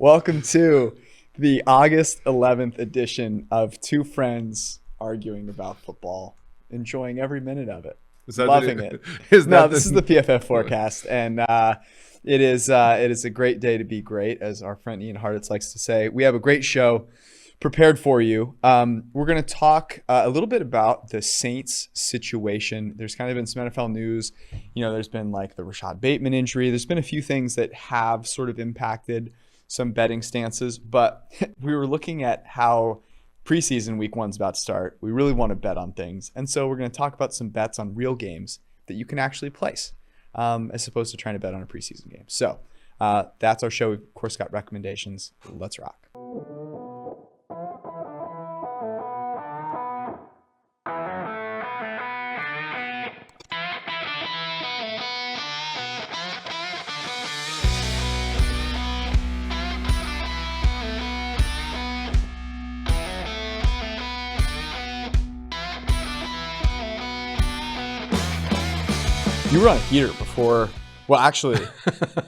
Welcome to the August 11th edition of Two Friends Arguing About Football. Enjoying every minute of it. Loving it. This is the PFF forecast, and it is a great day to be great, as our friend Ian Hartitz likes to say. We have a great show prepared for you. We're going to talk a little bit about the Saints situation. There's kind of been some NFL news. You know, there's been like the Rashad Bateman injury. There's been a few things that have sort of impacted some betting stances, but we were looking at how preseason week one's about to start. We really want to bet on things. And so we're going to talk about some bets on real games that you can actually place, as opposed to trying to bet on a preseason game. So that's our show. We've, of course, got recommendations. Let's rock. You were on a heater before, well, actually,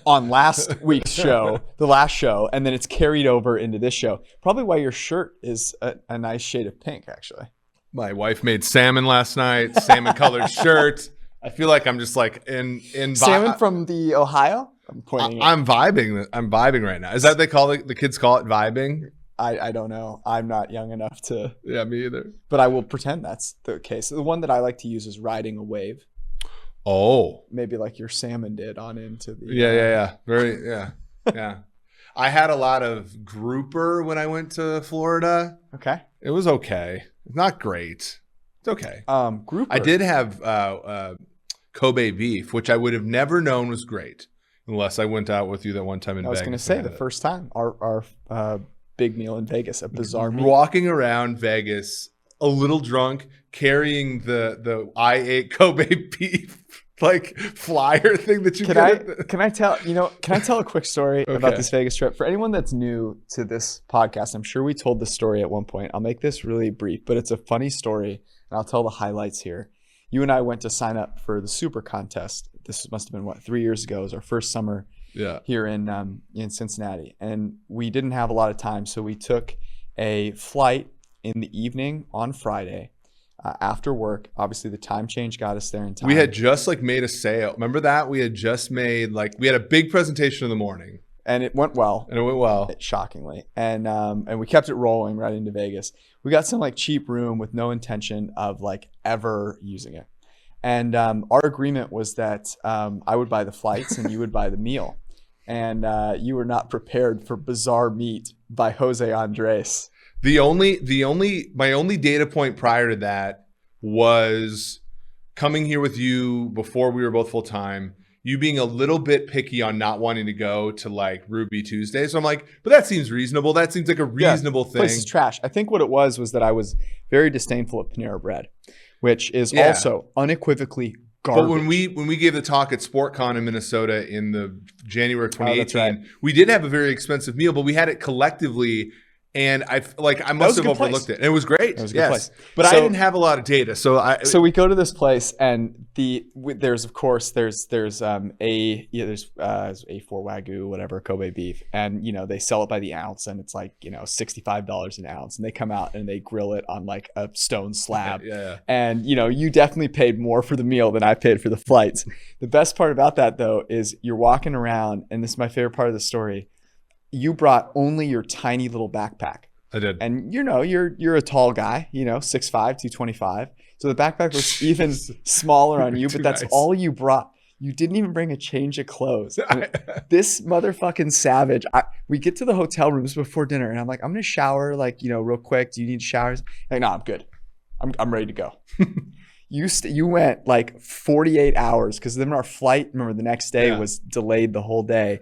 on last week's show, the last show, and then it's carried over into this show. Probably why your shirt is a nice shade of pink, actually. My wife made salmon last night, salmon-colored shirt. I feel like I'm just like in salmon from the Ohio? I'm vibing. I'm vibing right now. Is that what they call it? The kids call it vibing? I don't know. I'm not young enough to. Yeah, me either. But I will pretend that's the case. The one that I like to use is riding a wave. Oh, maybe like your salmon did on into the yeah. I had a lot of grouper when I went to Florida. Okay, it was okay. Not great. It's okay. Grouper. I did have Kobe beef, which I would have never known was great unless I went out with you that one time in Vegas. I was going to say the first time our big meal in Vegas, a bizarre meal. Walking around Vegas, a little drunk, carrying the I ate Kobe beef like flyer thing that you can I tell a quick story about this Vegas trip for anyone that's new to this podcast? I'm sure we told this story at one point. I'll make this really brief, but it's a funny story, and I'll tell the highlights here. You and I went to sign up for the Super Contest. This must have been 3 years ago. It was our first summer here in Cincinnati, and we didn't have a lot of time, so we took a flight in the evening on Friday. After work, obviously the time change got us there in time. We had just made a sale. Remember that? We had just made we had a big presentation in the morning. And it went well. Shockingly. And we kept it rolling right into Vegas. We got some cheap room with no intention of ever using it. And our agreement was that I would buy the flights and you would buy the meal. And you were not prepared for Bizarre Meat by Jose Andres. My only data point prior to that was coming here with you before we were both full time, you being a little bit picky on not wanting to go to Ruby Tuesday. So I'm like, but that seems reasonable. That seems like a reasonable thing. Place is trash. I think what it was that I was very disdainful of Panera Bread, which is also unequivocally garbage. But when we gave the talk at SportCon in Minnesota in the January of 2018, that's right. We did have a very expensive meal, but we had it collectively. And I must have overlooked it. And it was great. It was a good place. But I didn't have a lot of data. So we go to this place, and there's A4 Wagyu, whatever, Kobe beef, and they sell it by the ounce, and it's $65 an ounce, and they come out and they grill it on a stone slab. Yeah. And you definitely paid more for the meal than I paid for the flights. The best part about that though is you're walking around, and this is my favorite part of the story. You brought only your tiny little backpack. I did. And you're a tall guy, 6'5", 225. So the backpack looks even smaller on you, but that's nice. All you brought. You didn't even bring a change of clothes. This motherfucking savage. We get to the hotel rooms before dinner, and I'm like, I'm going to shower, real quick. Do you need showers? No, I'm good. I'm ready to go. You went 48 hours because then our flight, remember, the next day was delayed the whole day.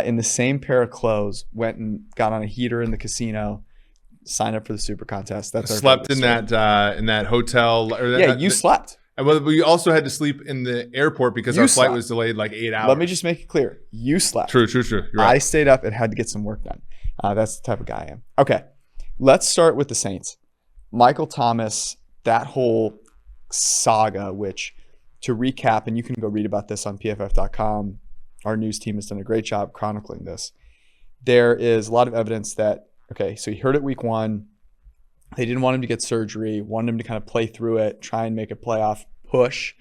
In the same pair of clothes, went and got on a heater in the casino, signed up for the Super Contest. That's our slept in that hotel. You slept. And we also had to sleep in the airport because our flight was delayed 8 hours. Let me just make it clear. You slept. True. You're right. I stayed up and had to get some work done. That's the type of guy I am. Okay, let's start with the Saints. Michael Thomas, that whole saga, which, to recap, and you can go read about this on pff.com, our news team has done a great job chronicling this. there is a lot of evidence that, okay, so he hurt it week 1. They didn't want him to get surgery, wanted him to kind of play through it, try and make a playoff push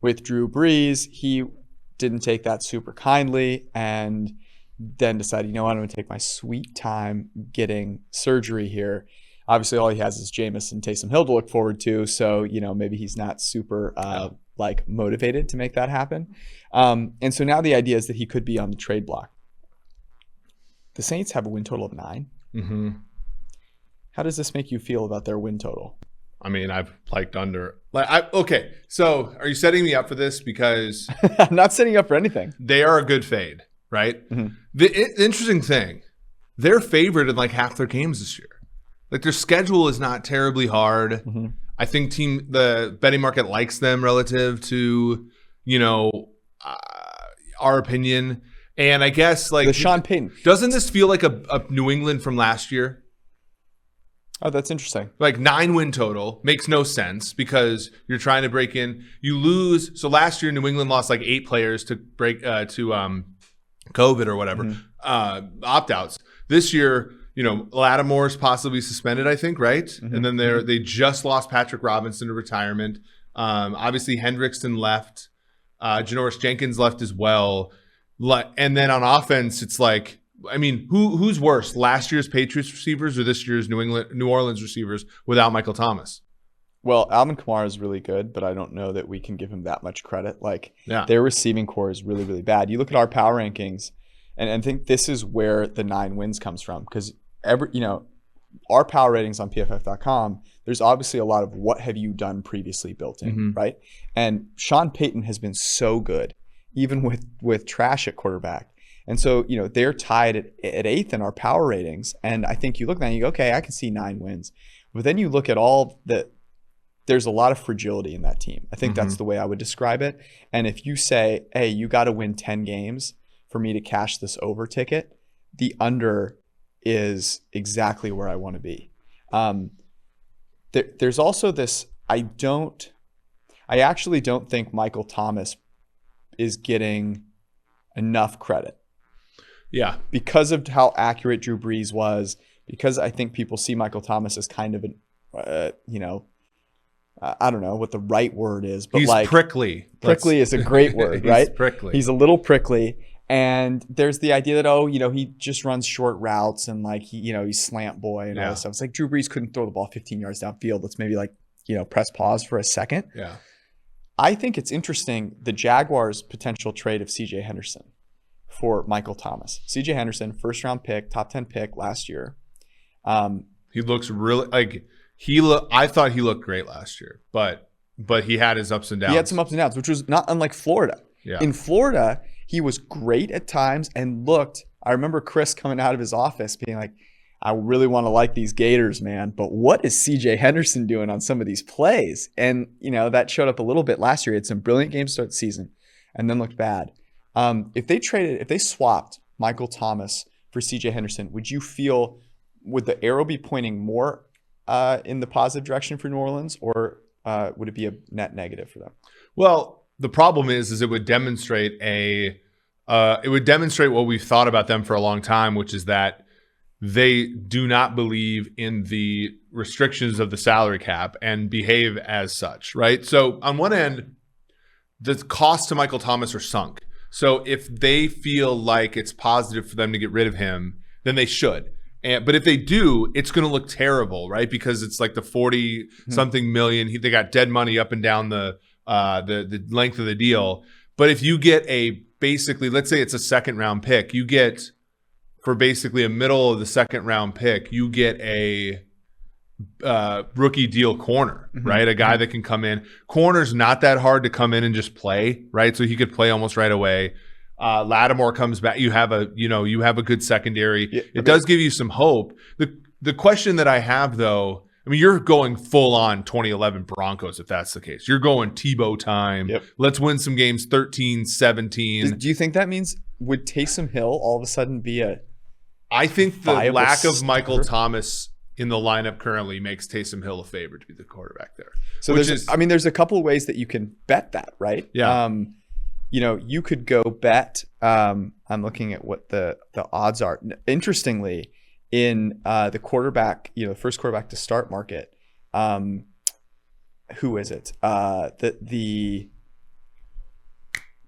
with Drew Brees. He didn't take that super kindly and then decided, you know what, I'm going to take my sweet time getting surgery here. Obviously, all he has is Jameis and Taysom Hill to look forward to. So, maybe he's not super motivated to make that happen. And so now the idea is that he could be on the trade block. The Saints have a win total of 9. Mm-hmm. How does this make you feel about their win total? I mean, I've liked under. Okay, so are you setting me up for this? Because I'm not setting you up for anything. They are a good fade, right? Mm-hmm. The interesting thing, they're favored in like half their games this year. Like their schedule is not terribly hard. Mm-hmm. I think the betting market likes them relative to, our opinion. And I guess like the Sean Payton. Doesn't this feel like a New England from last year? Oh, that's interesting. Like 9 win total makes no sense because you're trying to break in. You lose. So last year, New England lost like 8 players to break to COVID or whatever, opt-outs. This year, Lattimore's possibly suspended, I think, right? Mm-hmm. And then they just lost Patrick Robinson to retirement. Obviously, Hendrickson left. Janoris Jenkins left as well. And then on offense, it's like, I mean, who's worse, last year's Patriots receivers or this year's New Orleans receivers without Michael Thomas? Well, Alvin Kamara is really good, but I don't know that we can give him that much credit. Their receiving core is really, really bad. You look at our power rankings, and I think this is where the 9 wins comes from because our power ratings on PFF.com, there's obviously a lot of what have you done previously built in, right? And Sean Payton has been so good, even with trash at quarterback. And so, they're tied at 8th in our power ratings. And I think you look at that and you go, okay, I can see 9 wins. But then you look at there's a lot of fragility in that team. I think that's the way I would describe it. And if you say, hey, you got to win 10 games for me to cash this over ticket, the under is exactly where I want to be. There's also this, I actually don't think Michael Thomas is getting enough credit. Yeah. Because of how accurate Drew Brees was, because I think people see Michael Thomas as kind of I don't know what the right word is, but he's prickly. Prickly is a great word, right? He's prickly. He's a little prickly. And there's the idea that, he just runs short routes and he's slant boy and all this stuff. It's like Drew Brees couldn't throw the ball 15 yards downfield. Let's maybe press pause for a second. Yeah. I think it's interesting, the Jaguars' potential trade of C.J. Henderson for Michael Thomas. C.J. Henderson, first-round pick, top 10 pick last year. He looks really I thought he looked great last year, but he had his ups and downs. He had some ups and downs, which was not unlike Florida. Yeah. In Florida, he was great at times and I remember Chris coming out of his office being like, I really want to like these Gators, man, but what is C.J. Henderson doing on some of these plays? And, that showed up a little bit last year. He had some brilliant games to start the season and then looked bad. If they swapped Michael Thomas for C.J. Henderson, would the arrow be pointing more in the positive direction for New Orleans, or would it be a net negative for them? Well, the problem is it would demonstrate what we've thought about them for a long time, which is that they do not believe in the restrictions of the salary cap and behave as such, right? So on one end, the costs to Michael Thomas are sunk. So if they feel like it's positive for them to get rid of him, then they should. But if they do, it's going to look terrible, right? Because it's like the 40-something million. They got dead money up and down the length of the deal. But if you get basically, let's say it's a second-round pick, you get for basically a middle of the second-round pick, you get a rookie deal corner, right? A guy that can come in. Corner's not that hard to come in and just play, right? So he could play almost right away. Lattimore comes back. You have a good secondary. Yeah, it does give you some hope. The question that I have though, I mean, you're going full on 2011 Broncos if that's the case. You're going Tebow time. Yep. Let's win some games 13-17. Do you think that means would Taysom Hill all of a sudden be I think the lack of Michael Thomas in the lineup currently makes Taysom Hill a favorite to be the quarterback there. So there's a couple of ways that you can bet that, right? Yeah. you could go bet. I'm looking at what the odds are. Interestingly, in the quarterback, the first quarterback to start market, who is it? The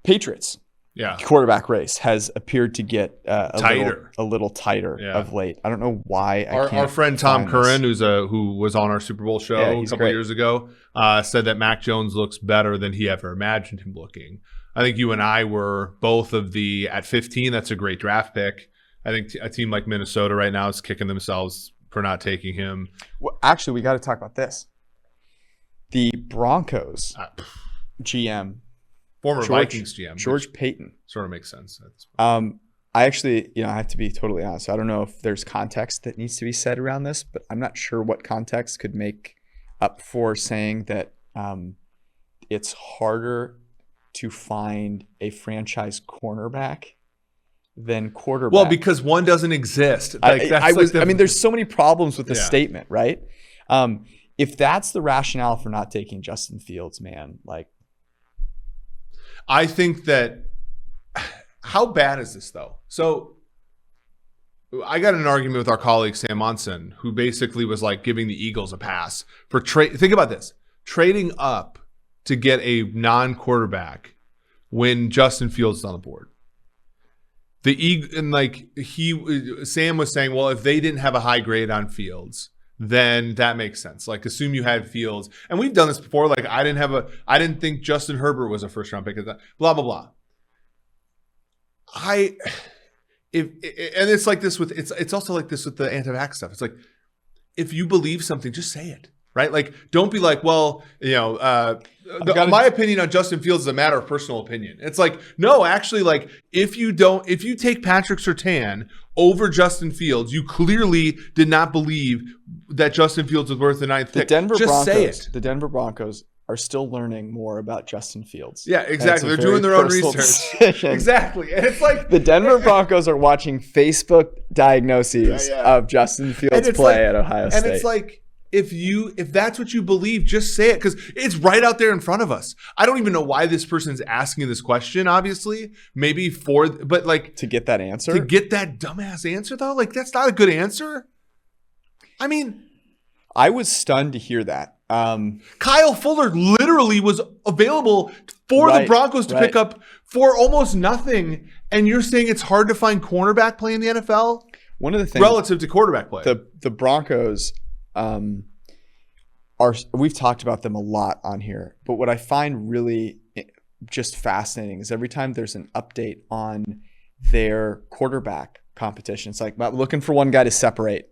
Patriots. Yeah. Quarterback race has appeared to get a little tighter Yeah. of late. I don't know why. Our friend Tom Curran, who was on our Super Bowl show a couple years ago, said that Mac Jones looks better than he ever imagined him looking. I think you and I were both of at 15. That's a great draft pick. I think a team like Minnesota right now is kicking themselves for not taking him. Well, actually, we got to talk about this. The Broncos GM. Former Vikings GM. George Payton. Sort of makes sense. I actually, I have to be totally honest. I don't know if there's context that needs to be said around this, but I'm not sure what context could make up for saying that it's harder to find a franchise cornerback than quarterback. Well, because one doesn't exist. There's so many problems with the statement, right? If that's the rationale for not taking Justin Fields, man, I think that how bad is this though? So I got in an argument with our colleague Sam Monson, who basically was giving the Eagles a pass for think about this. Trading up to get a non-quarterback when Justin Fields is on the board. Sam was saying, well, if they didn't have a high grade on Fields, then that makes sense. Assume you had Fields. And we've done this before. I didn't think Justin Herbert was a first round pick. Blah, blah, blah. It's like this with, it's also like this with the anti-vax stuff. It's if you believe something, just say it, right? Don't be my opinion on Justin Fields is a matter of personal opinion. It's no, actually, if you take Patrick Surtain over Justin Fields, you clearly did not believe that Justin Fields was worth the 9th pick. Say it. The Denver Broncos are still learning more about Justin Fields. Yeah, exactly. They're doing their own research. Exactly. And it's the Denver Broncos are watching Facebook diagnoses of Justin Fields play at Ohio State. And it's if that's what you believe, just say it, because it's right out there in front of us. I don't even know why this person's asking this question, obviously. Maybe to get that answer? To get that dumbass answer, though? That's not a good answer. I mean, I was stunned to hear that. Kyle Fuller literally was available for the Broncos to pick up for almost nothing, and you're saying it's hard to find cornerback play in the NFL? One of the things relative to quarterback play. The Broncos we've talked about them a lot on here, but what I find really just fascinating is every time there's an update on their quarterback competition, it's looking for one guy to separate,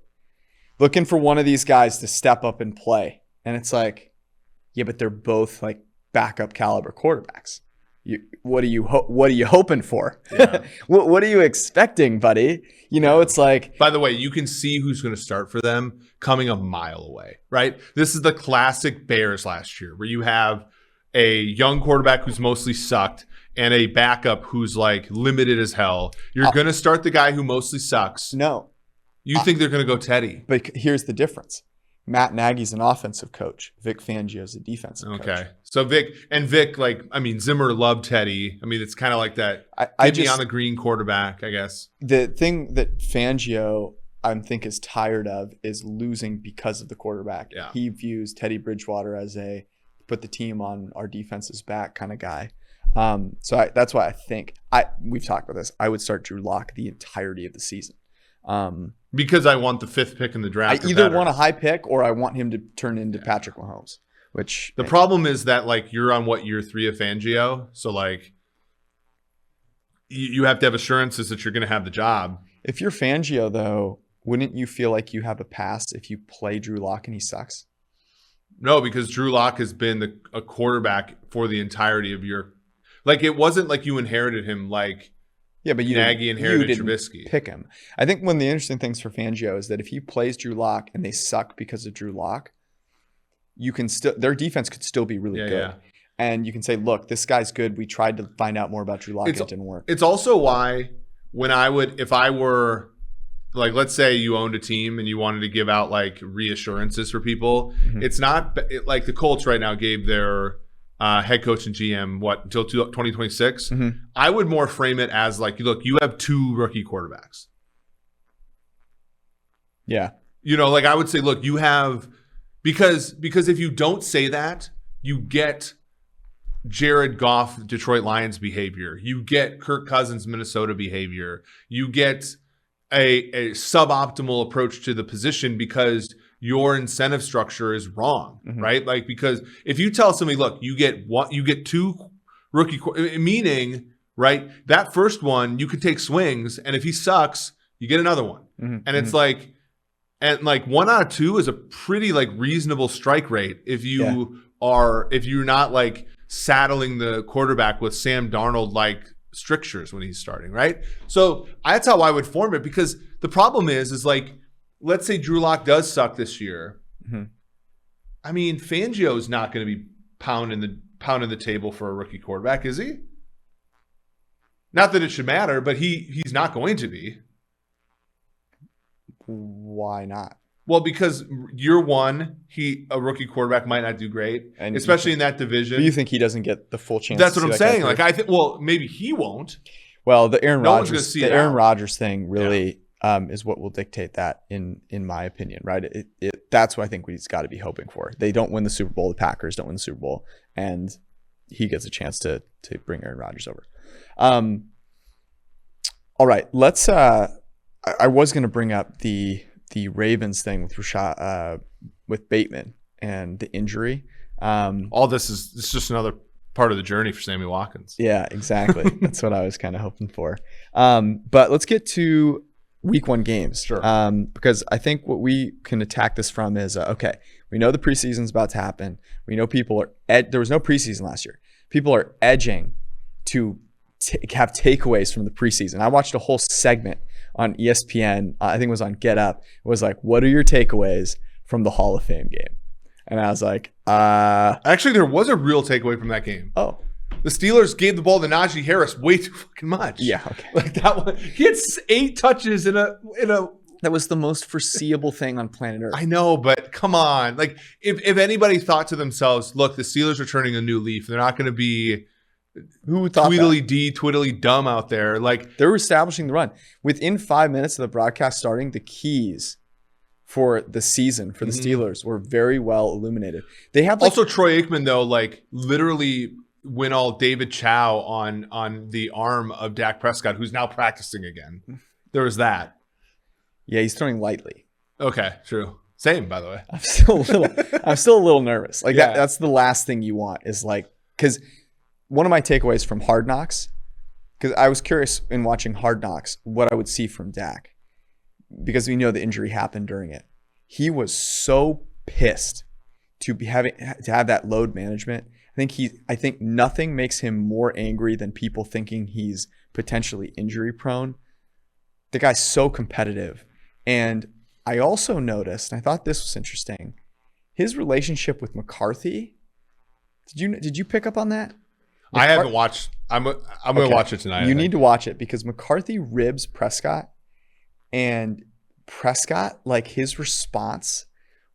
looking for one of these guys to step up and play. And it's but they're both backup caliber quarterbacks. What are you hoping for? Yeah. what are you expecting, buddy? It's By the way, you can see who's going to start for them coming a mile away, right? This is the classic Bears last year, where you have a young quarterback who's mostly sucked and a backup who's limited as hell. You're going to start the guy who mostly sucks. No. You think they're going to go Teddy. But here's the difference. Matt Nagy's an offensive coach. Vic Fangio's a defensive coach. Okay. So Vic, Zimmer loved Teddy. It's kind of like that. Get me on the green quarterback, I guess. The thing that Fangio, I think, is tired of is losing because of the quarterback. Yeah. He views Teddy Bridgewater as a put the team on our defense's back kind of guy. That's why I think we've talked about this. I would start Drew Lock the entirety of the season. Because I want the 5th pick in the draft. I either want a high pick or I want him to turn into Patrick Mahomes. Which the problem is that you're on year 3 of Fangio, so you have to have assurances that you're going to have the job. If you're Fangio, though, wouldn't you feel like you have a pass if you play Drew Lock and he sucks? No, because Drew Lock has been a quarterback for the entirety of your. It wasn't like you inherited him Yeah, but Nagy inherited Trubisky. Pick him. I think one of the interesting things for Fangio is that if he plays Drew Lock and they suck because of Drew Lock, you can their defense could still be really good. Yeah. And you can say, look, this guy's good. We tried to find out more about Drew Lock. It didn't work. It's also why if I were let's say you owned a team and you wanted to give out reassurances for people, it's not the Colts right now gave their head coach and GM, until 2026. I would more frame it as like, look, you have 2 rookie quarterbacks. Yeah. Like I would say, look, you have, because if you don't say that, you get Jared Goff, Detroit Lions behavior. You get Kirk Cousins, Minnesota behavior. You get a suboptimal approach to the position because your incentive structure is wrong, right? Like, because if you tell somebody, look, you get 2 rookie, meaning, right, that first one you could take swings, and if he sucks, you get another one, and it's like, and like 1 out of 2 is a pretty like reasonable strike rate if you're not like saddling the quarterback with Sam Darnold like strictures when he's starting, right? So that's how I would form it, because the problem is like, let's say Drew Lock does suck this year. I mean, Fangio's not going to be pounding the table for a rookie quarterback, is he? Not that it should matter, but he's not going to be. Why not? Well, because year one, a rookie quarterback might not do great, and especially in that division. Do you think he doesn't get the full chance? That's what I'm saying. Like, I think, well, maybe he won't. Well, the Aaron Rodgers thing really is what will dictate that, in my opinion, right? That's what I think he's got to be hoping for. They don't win the Super Bowl. The Packers don't win the Super Bowl, and he gets a chance to bring Aaron Rodgers over. All right, let's. I was going to bring up the Ravens thing with with Bateman and the injury. All this is just another part of the journey for Sammy Watkins. Yeah, exactly. That's what I was kind of hoping for. But let's get to week 1 games. Sure. Because I think what we can attack this from is, okay, we know the preseason's about to happen. We know people are there was no preseason last year. People are edging to have takeaways from the preseason. I watched a whole segment on ESPN, I think it was on Get Up. It was like, what are your takeaways from the Hall of Fame game? And I was like, Actually, there was a real takeaway from that game. Oh. The Steelers gave the ball to Najee Harris way too fucking much. Yeah, okay. Like that one. He had 8 touches in a. That was the most foreseeable thing on planet Earth. I know, but come on. Like, if anybody thought to themselves, look, the Steelers are turning a new leaf. They're not going to be who thought twiddly dumb out there. Like, they were establishing the run. Within 5 minutes of the broadcast starting, the keys for the season for the Steelers were very well illuminated. They have also Troy Aikman, though, like literally went all David Chow on the arm of Dak Prescott, who's now practicing again. There was that. Yeah, he's throwing lightly. Okay, true. Same, by the way. I'm still a little nervous. Like that's the last thing you want, is like, because one of my takeaways from Hard Knocks, because I was curious in watching Hard Knocks what I would see from Dak, because we know the injury happened during it. He was so pissed to have that load management. I think nothing makes him more angry than people thinking he's potentially injury prone. The guy's so competitive. And I also noticed, and I thought this was interesting, his relationship with McCarthy. Did you pick up on that? I haven't watched. I'm going to watch it tonight. You need to watch it, because McCarthy ribs Prescott, and Prescott, like, his response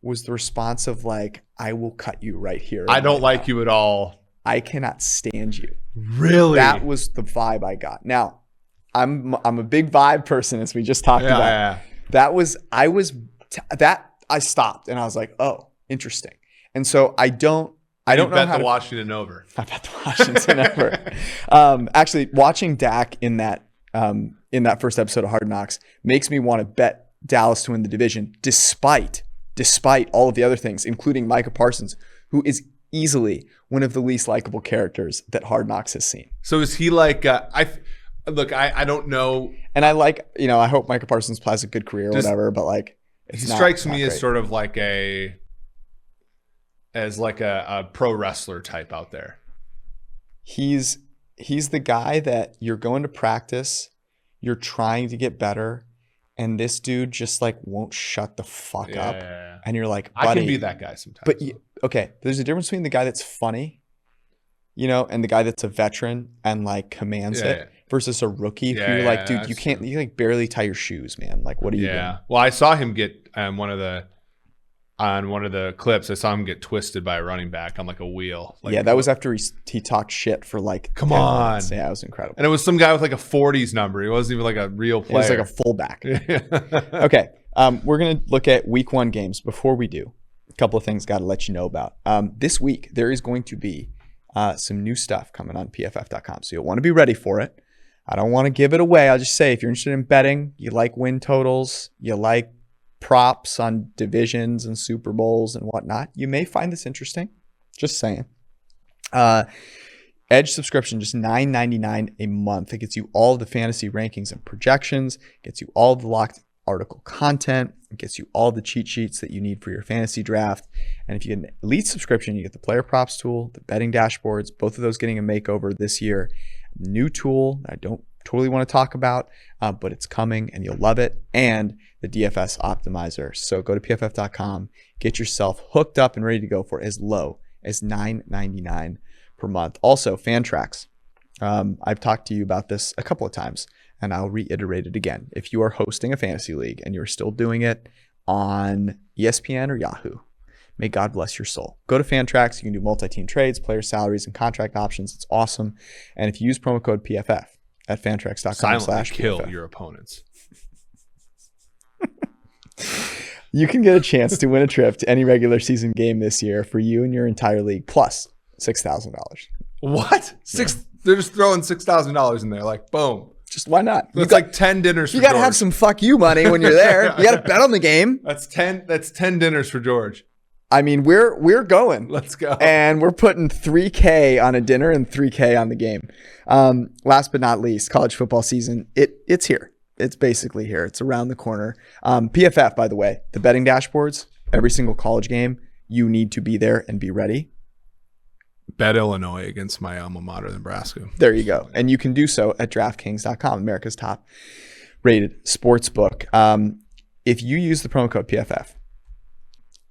was the response of like, I will cut you right here. I don't like you at all. I cannot stand you. Really? That was the vibe I got. Now, I'm a big vibe person, as we just talked about. Yeah. I stopped and I was like, oh, interesting. And so I don't know how to Washington over. I bet the Washington over. Actually, watching Dak in that first episode of Hard Knocks makes me want to bet Dallas to win the division, despite all of the other things, including Micah Parsons, who is easily one of the least likable characters that Hard Knocks has seen. So is he like? I don't know. And I hope Micah Parsons has a good career or whatever, but like, he strikes me as sort of like a pro wrestler type out there. He's the guy that you're going to practice, you're trying to get better, and this dude just like won't shut the fuck up. Yeah. And you're like, buddy, I can be that guy sometimes. But okay, there's a difference between the guy that's funny, and the guy that's a veteran and like commands it, versus a rookie who you're like, dude, you like barely tie your shoes, man. Like, what are you doing? Well, I saw him get one of the on one of the clips, I saw him get twisted by a running back on like a wheel. Like, yeah, that was after he talked shit for like come on. Minutes. Yeah, it was incredible. And it was some guy with like a 40s number. He wasn't even like a real player. It was like a fullback. Okay, we're going to look at week 1 games. Before we do, a couple of things got to let you know about. This week, there is going to be some new stuff coming on pff.com. So you'll want to be ready for it. I don't want to give it away. I'll just say if you're interested in betting, you like win totals, you like props on divisions and Super Bowls and whatnot, you may find this interesting. Just saying. Edge subscription, just $9.99 a month. It gets you all of the fantasy rankings and projections, gets you all of the locked article content, it gets you all the cheat sheets that you need for your fantasy draft. And if you get an elite subscription, you get the player props tool, the betting dashboards, both of those getting a makeover this year. New tool that I don't totally want to talk about, but it's coming and you'll love it. And the DFS optimizer. So go to pff.com, get yourself hooked up and ready to go for as low as $9.99 per month. Also, Fantrax. I've talked to you about this a couple of times, and I'll reiterate it again. If you are hosting a fantasy league and you're still doing it on ESPN or Yahoo, may God bless your soul. Go to Fantrax. You can do multi-team trades, player salaries, and contract options. It's awesome. And if you use promo code PFF at fantrax.com/PFF, kill your opponents. You can get a chance to win a trip to any regular season game this year for you and your entire league, plus $6,000. What? They're just throwing $6,000 in there, like boom. Just why not? That's like 10 dinners. You got to have some fuck you money when you're there. You got to bet on the game. That's 10 dinners for George. I mean, we're going. Let's go. And we're putting $3K on a dinner and $3K on the game. Last but not least, college football season. It's here. It's basically here. It's around the corner. PFF, by the way, the betting dashboards, every single college game, you need to be there and be ready. Bet Illinois against my alma mater, Nebraska. There you go. And you can do so at DraftKings.com, America's top rated sports book. If you use the promo code PFF,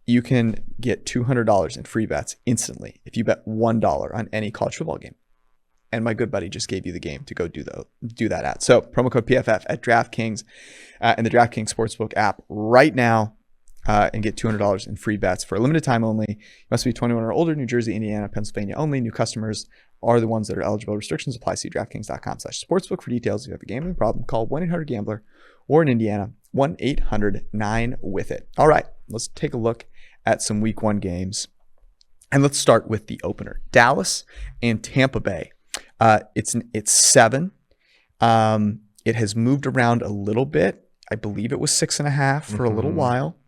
you can get $200 in free bets instantly if you bet $1 on any college football game. And my good buddy just gave you the game to go do that at. So promo code PFF at DraftKings and the DraftKings Sportsbook app right now and get $200 in free bets for a limited time only. You must be 21 or older, New Jersey, Indiana, Pennsylvania only. New customers are the ones that are eligible. Restrictions apply. See DraftKings.com/sportsbook for details. If you have a gambling problem, call 1-800-GAMBLER or in Indiana, 1-800-9-WITH-IT. All right, let's take a look at some week 1 games. And let's start with the opener. Dallas and Tampa Bay. It's 7. It has moved around a little bit. I believe it was 6.5 for a little while.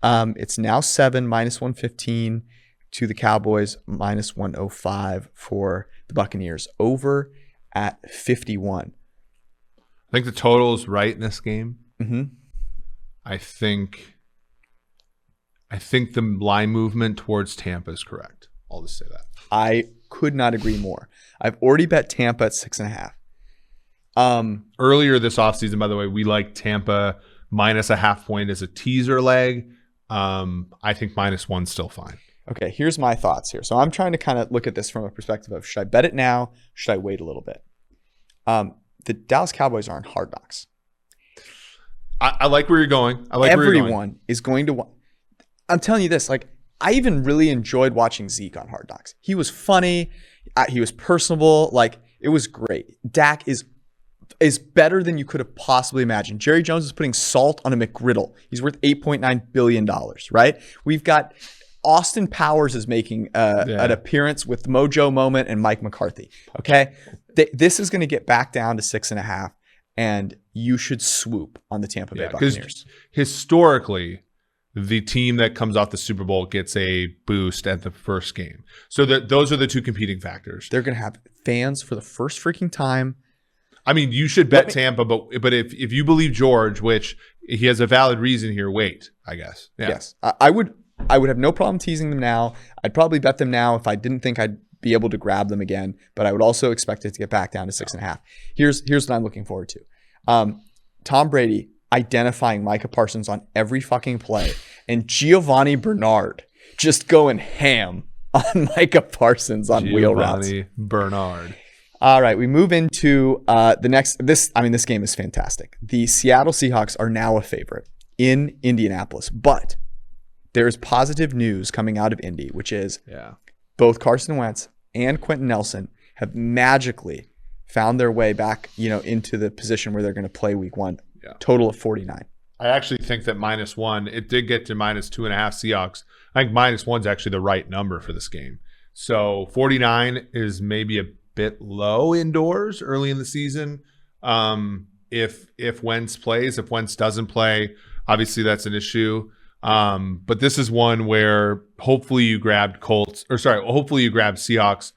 It's now 7, -115 to the Cowboys, -105 for the Buccaneers. Over at 51. I think the total is right in this game. Mm-hmm. I think the line movement towards Tampa is correct. I'll just say that. I could not agree more. I've already bet Tampa at 6.5. Earlier this offseason, by the way, we liked Tampa -0.5 point as a teaser leg. I think -1's still fine. Okay, here's my thoughts here. So I'm trying to kind of look at this from a perspective of, should I bet it now? Should I wait a little bit? The Dallas Cowboys are on Hard Knocks. I like where you're going. Everyone is going to want. I'm telling you this, like, I even really enjoyed watching Zeke on Hard Knocks. He was funny. He was personable. Like, it was great. Dak is better than you could have possibly imagined. Jerry Jones is putting salt on a McGriddle. He's worth $8.9 billion, right? We've got Austin Powers is making an appearance with Mojo Moment and Mike McCarthy, okay? This is going to get back down to 6.5, and you should swoop on the Tampa Bay Buccaneers. Historically, the team that comes off the Super Bowl gets a boost at the first game. So those are the two competing factors. They're going to have fans for the first freaking time. I mean, you should bet Tampa, but if you believe George, which he has a valid reason here, wait, I guess. Yeah. Yes. I would have no problem teasing them now. I'd probably bet them now if I didn't think I'd be able to grab them again, but I would also expect it to get back down to 6.5. Here's what I'm looking forward to. Tom Brady identifying Micah Parsons on every fucking play, and Giovanni Bernard just going ham on Micah Parsons on wheel routes. Giovanni Bernard. All right, we move into the next. This game is fantastic. The Seattle Seahawks are now a favorite in Indianapolis, but there's positive news coming out of Indy, which is both Carson Wentz and Quentin Nelson have magically found their way back, into the position where they're going to play week 1. Yeah. Total of 49. I actually think that -1, it did get to -2.5 Seahawks. I think -1 is actually the right number for this game. So 49 is maybe a bit low indoors early in the season. If Wentz plays, if Wentz doesn't play, obviously that's an issue. But this is one where hopefully you grabbed Seahawks.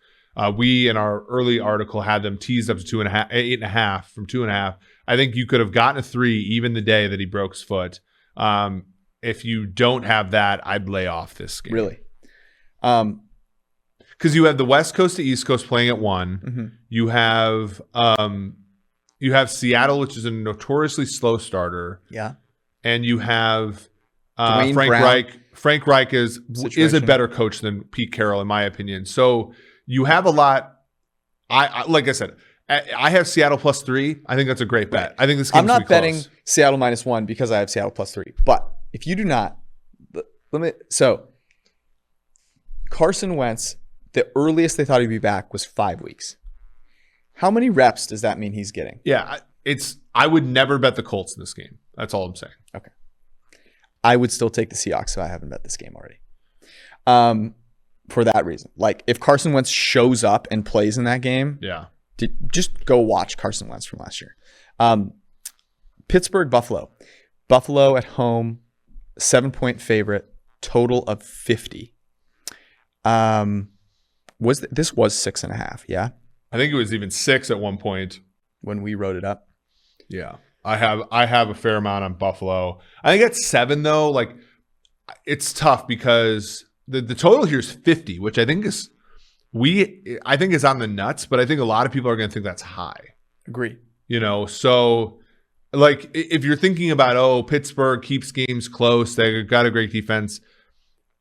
We in our early article had them teased up to 8.5 from 2.5. I think you could have gotten a 3 even the day that he broke his foot. If you don't have that, I'd lay off this game. Really? Because you have the West Coast to East Coast playing at 1. Mm-hmm. You have Seattle, which is a notoriously slow starter. Yeah. And you have Dwayne Frank Brown Reich. Frank Reich is a better coach than Pete Carroll, in my opinion. So you have a lot. I like I said, I have Seattle +3. I think that's a great bet. I think this game's I'm not betting close. Seattle -1 because I have Seattle +3. But if you do not, so Carson Wentz, the earliest they thought he'd be back was 5 weeks. How many reps does that mean he's getting? Yeah, I would never bet the Colts in this game. That's all I'm saying. Okay. I would still take the Seahawks if I haven't bet this game already. For that reason. Like, if Carson Wentz shows up and plays in that game, just go watch Carson Wentz from last year. Pittsburgh, Buffalo. Buffalo at home, 7-point favorite, total of 50. This was 6.5, yeah? I think it was even 6 at one point when we wrote it up. Yeah. I have a fair amount on Buffalo. I think at 7 though, like, it's tough because the total here is 50, which I think is on the nuts, but I think a lot of people are going to think that's high. Agree. So like if you're thinking about, Pittsburgh keeps games close, they got a great defense.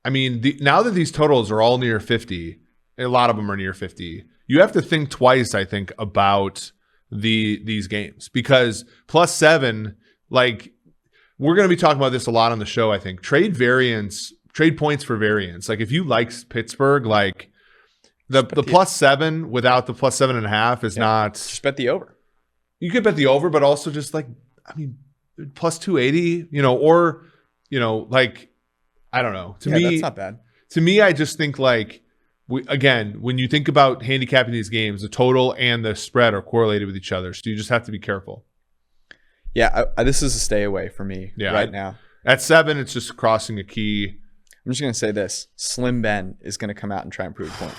I mean, now that these totals are all near 50, a lot of them are near 50, you have to think twice, I think, about these games because +7, like we're going to be talking about this a lot on the show. I think trade points for variance. Like if you like Pittsburgh, like the +7 without the +7.5 is not. Just bet the over. You could bet the over, but also just like, I mean, +280, or like, I don't know. To me, that's not bad. To me, I just think like, when you think about handicapping these games, the total and the spread are correlated with each other. So you just have to be careful. Yeah, this is a stay away for me right now. At 7, it's just crossing a key. I'm just going to say this. Slim Ben is going to come out and try and prove a point.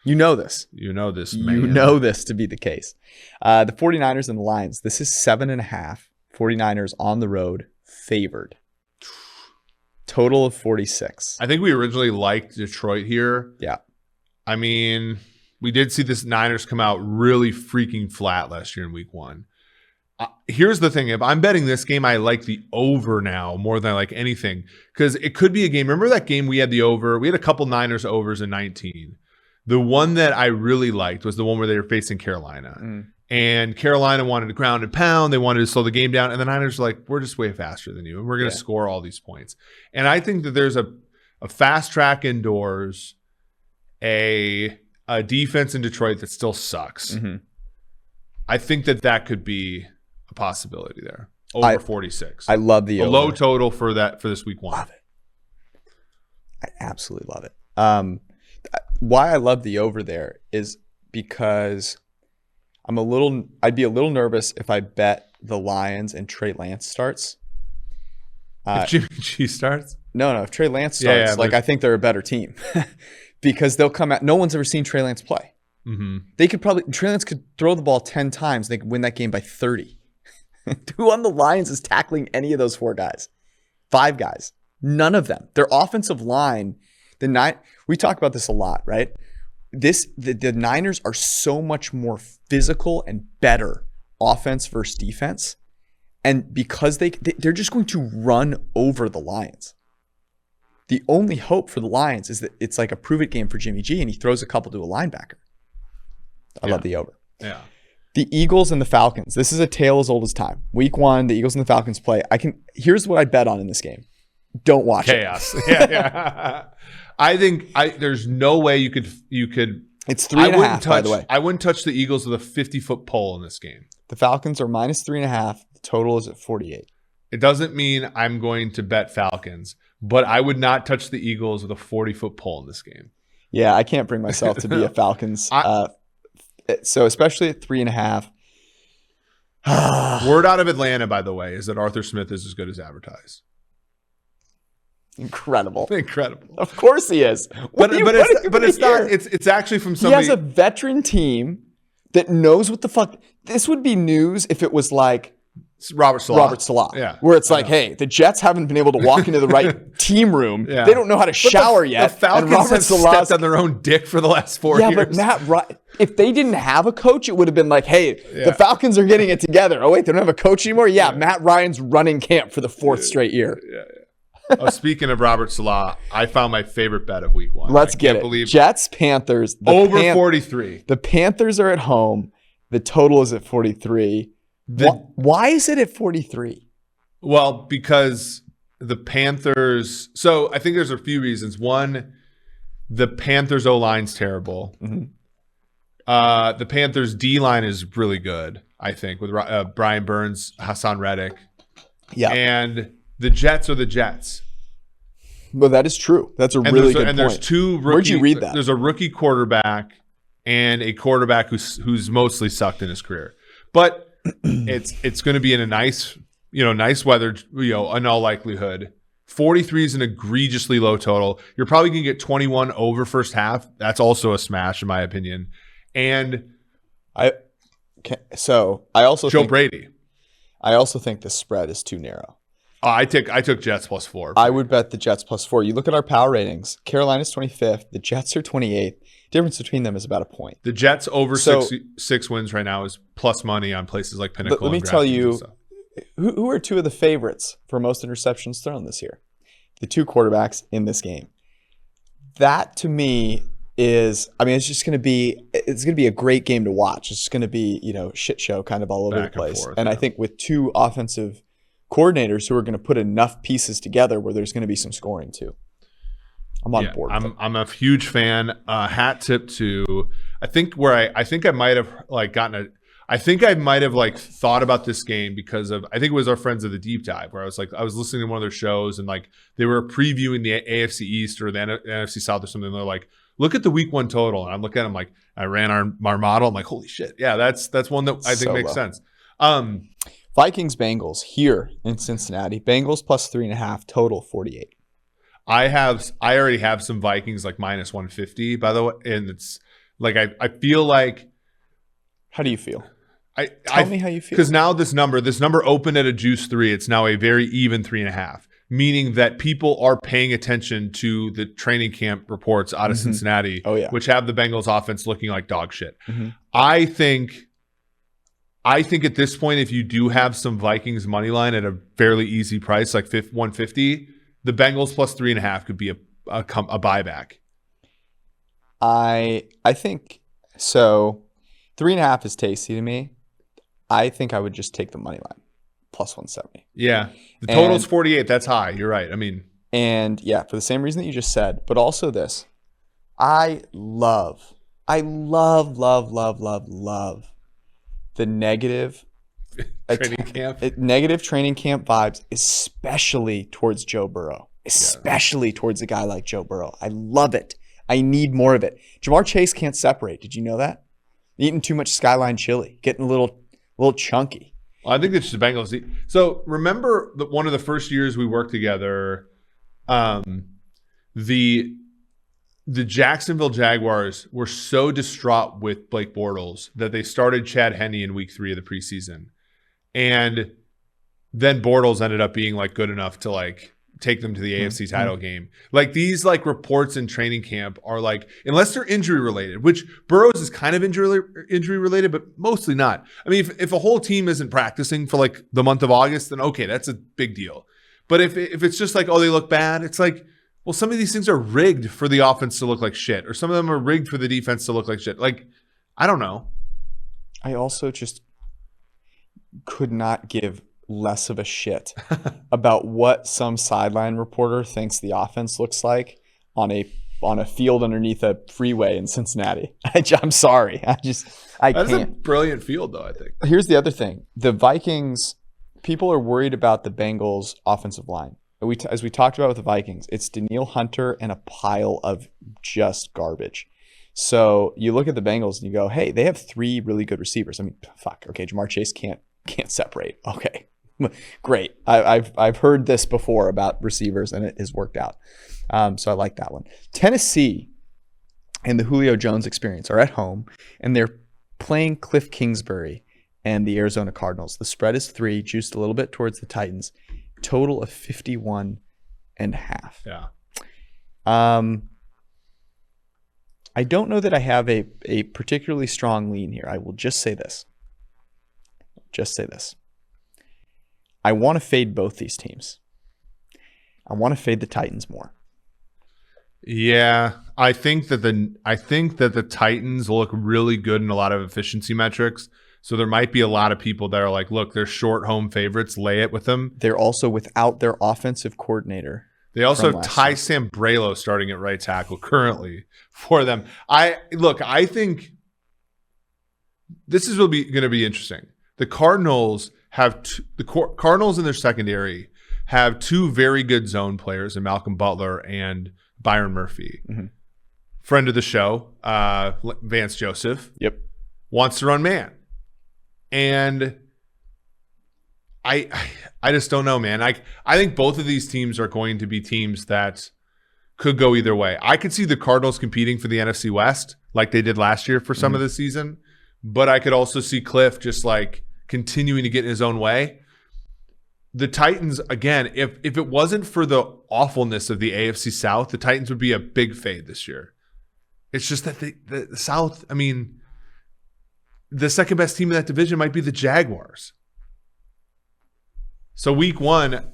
You know this. You know this, man. You know this to be the case. The 49ers and the Lions. This is 7.5. 49ers on the road, favored. Total of 46. I think we originally liked Detroit here. Yeah. I mean, we did see this Niners come out really freaking flat last year in week 1. Here's the thing. If I'm betting this game, I like the over now more than I like anything because it could be a game. Remember that game we had the over? We had a couple Niners overs in 19. The one that I really liked was the one where they were facing Carolina. And Carolina wanted to ground and pound. They wanted to slow the game down. And the Niners were like, we're just way faster than you. And we're going to score all these points. And I think that there's a fast track indoors, a defense in Detroit that still sucks. Mm-hmm. I think that could be a possibility there. Over 46. I love the over. Low total for this week 1. Love it. I absolutely love it. Why I love the over there is because I'd be a little nervous if I bet the Lions and Trey Lance starts. If Jimmy G starts? No. If Trey Lance starts, I think they're a better team because they'll come out. No one's ever seen Trey Lance play. Mm-hmm. Trey Lance could throw the ball 10 times. They could win that game by 30. Who on the Lions is tackling any of those 4 guys? 5 guys. None of them. Their offensive line, we talk about this a lot, right? The Niners are so much more physical and better offense versus defense. And because they're just going to run over the Lions. The only hope for the Lions is that it's like a prove it game for Jimmy G and he throws a couple to a linebacker. I love the over. Yeah. The Eagles and the Falcons. This is a tale as old as time. Week 1, the Eagles and the Falcons play. Here's what I bet on in this game. don't watch chaos. Yeah. I think there's no way you could. It's 3.5, by the way. I wouldn't touch the Eagles with a 50-foot pole in this game. The Falcons are minus 3.5. The total is at 48. It doesn't mean I'm going to bet Falcons, but I would not touch the Eagles with a 40-foot pole in this game. Yeah, I can't bring myself to be a Falcons. So especially at 3.5. Word out of Atlanta, by the way, is that Arthur Smith is as good as advertised. Incredible. Of course he is. But it's not. It's actually from somebody. He has a veteran team that knows what the fuck. This would be news if it was like Robert Salah. Yeah. Where it's like, hey, the Jets haven't been able to walk into the right team room. Yeah. They don't know how to shower yet. The Falcons have stepped on their own dick for the last 4 years. Yeah, but if they didn't have a coach, it would have been like, hey, the Falcons are getting it together. Oh, wait, they don't have a coach anymore? Yeah, Matt Ryan's running camp for the 4th straight year. Yeah. Oh, speaking of Robert Salah, I found my favorite bet of week 1. Let's get it. Jets, Panthers. Over 43. The Panthers are at home. The total is at 43. Why is it at 43? Well, because the Panthers. So I think there's a few reasons. One, the Panthers O-line's terrible. Mm-hmm. The Panthers D-line is really good, I think, with Brian Burns, Hassan Reddick. Yeah. And the Jets are the Jets. Well, that is true. That's a really good point. And there's 2 rookie. Where'd you read that? There's a rookie quarterback and a quarterback who's mostly sucked in his career. But it's going to be in a nice weather, in all likelihood. 43 is an egregiously low total. You're probably going to get 21 over first half. That's also a smash, in my opinion. And I also Joe Brady. I also think the spread is too narrow. I took Jets +4. I would bet the Jets +4. You look at our power ratings. Carolina's 25th. The Jets are 28th. Difference between them is about a point. The Jets over six wins right now is plus money on places like Pinnacle. Let me tell you, who are 2 of the favorites for most interceptions thrown this year? The 2 quarterbacks in this game. That to me is, it's just going to be, a great game to watch. It's going to be, shit show kind of all over the place. And I think with 2 offensive coordinators who are going to put enough pieces together where there's going to be some scoring too. I'm on board. I'm a huge fan. Hat tip to I think I might have thought about this game because of, I think it was our friends of the Deep Dive, where I was listening to one of their shows and they were previewing the AFC East or the NFC South or something. And they're like, look at the week 1 total. And I'm looking at them like, I ran our model. I'm like, holy shit. Yeah, that's one that I think makes sense. Vikings Bengals here in Cincinnati. Bengals +3.5, total 48. I already have some Vikings like minus 150, by the way. And it's like, I feel like. How do you feel? Tell me how you feel. Because now this number opened at a juice 3. It's now a very even 3.5, meaning that people are paying attention to the training camp reports out of Cincinnati, which have the Bengals offense looking like dog shit. Mm-hmm. I think at this point, if you do have some Vikings money line at a fairly easy price, like 150, the Bengals +3.5 could be a buyback. I think so. 3.5 is tasty to me. I think I would just take the money line +170. Yeah, the total's 48. That's high. You're right. And yeah, for the same reason that you just said, but also this, I love the negative negative training camp vibes, especially towards Joe Burrow, towards a guy like Joe Burrow. I love it. I need more of it. Jamar Chase can't separate. Did you know that? Eating too much Skyline chili, getting a little chunky. Well, I think it's just the Bengals. So remember that one of the first years we worked together, the Jacksonville Jaguars were so distraught with Blake Bortles that they started Chad Henne in week 3 of the preseason. And then Bortles ended up being good enough to take them to the AFC title game. These reports in training camp are unless they're injury related, which Burrows is kind of injury related, but mostly not. If a whole team isn't practicing for the month of August, then okay, that's a big deal. But if it's just they look bad, it's well, some of these things are rigged for the offense to look like shit, or some of them are rigged for the defense to look like shit. I don't know. I also just could not give less of a shit about what some sideline reporter thinks the offense looks like on a field underneath a freeway in Cincinnati. I'm sorry. I can't. That's a brilliant field, though, I think. Here's the other thing. The Vikings, people are worried about the Bengals' offensive line. As we talked about with the Vikings, it's Danielle Hunter and a pile of just garbage. So you look at the Bengals and you go, hey, they have 3 really good receivers. I mean, fuck. Okay, Jamar Chase can't separate. Okay, great. I've heard this before about receivers and it has worked out. So I like that one. Tennessee and the Julio Jones experience are at home and they're playing Cliff Kingsbury and the Arizona Cardinals. The spread is 3, juiced a little bit towards the Titans. Total of 51.5. Yeah. I don't know that I have a particularly strong lean here. I will just say this. I want to fade both these teams. I want to fade the Titans more. Yeah, I think that the Titans look really good in a lot of efficiency metrics. So there might be a lot of people that are like, look, they're short home favorites. Lay it with them. They're also without their offensive coordinator. They also have Ty Sambrailo starting at right tackle currently for them. I think this is going to be interesting. The Cardinals Cardinals in their secondary have 2 very good zone players in Malcolm Butler and Byron Murphy. Mm-hmm. Friend of the show, Vance Joseph. Yep. Wants to run man. And I just don't know, man. I think both of these teams are going to be teams that could go either way. I could see the Cardinals competing for the NFC West like they did last year for some of the season, but I could also see Cliff just like continuing to get in his own way. The Titans, again, if it wasn't for the awfulness of the AFC South, the Titans would be a big fade this year. It's just that the South, I mean, the second best team in that division might be the Jaguars. So week one,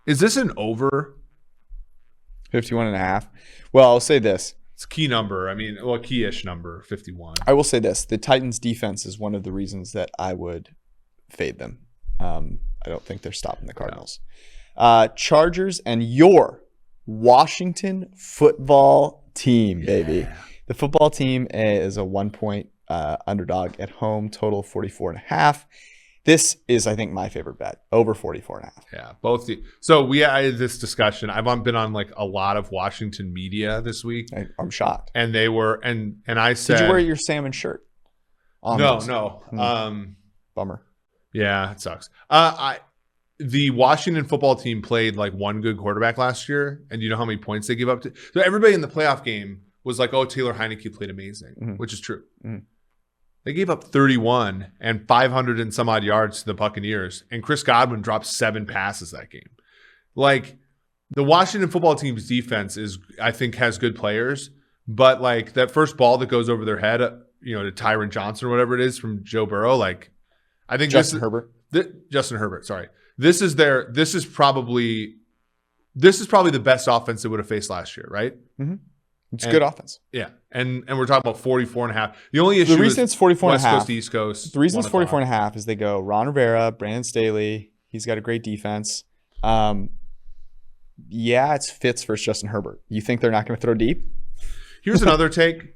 is this an over? 51.5. Well, I'll say this. It's a key number. I mean, well, a key-ish number, 51. I will say this. The Titans defense is one of the reasons that I would fade them. I don't think they're stopping the Cardinals. Chargers and your Washington football team, baby. The football team is a 1-point underdog at home, total 44.5. This is, I think, my favorite bet, over 44.5. Yeah, so we had this discussion. I've been on like a lot of Washington media this week. I'm shocked. And they were, and I said, did you wear your salmon shirt? No. Bummer. Yeah, it sucks. The Washington football team played like one good quarterback last year, and you know how many points they gave up to? So everybody in the playoff game was like, oh, Taylor Heineke played amazing, which is true. Mm-hmm. They gave up 31 and 500 and some odd yards to the Buccaneers, and Chris Godwin dropped 7 passes that game. Like, the Washington football team's defense I think, has good players, but like that first ball that goes over their head, to Tyron Johnson or whatever it is from Joe Burrow, like, I think Justin Herbert. Justin Herbert, sorry. This is probably the best offense they would have faced last year, right? Mm-hmm. It's good offense. Yeah. And we're talking about 44.5. The only issue is it's 44.5. West Coast, East Coast. The reason it's 44.5 is they go Ron Rivera, Brandon Staley. He's got a great defense. It's Fitz versus Justin Herbert. You think they're not going to throw deep? Here's another take.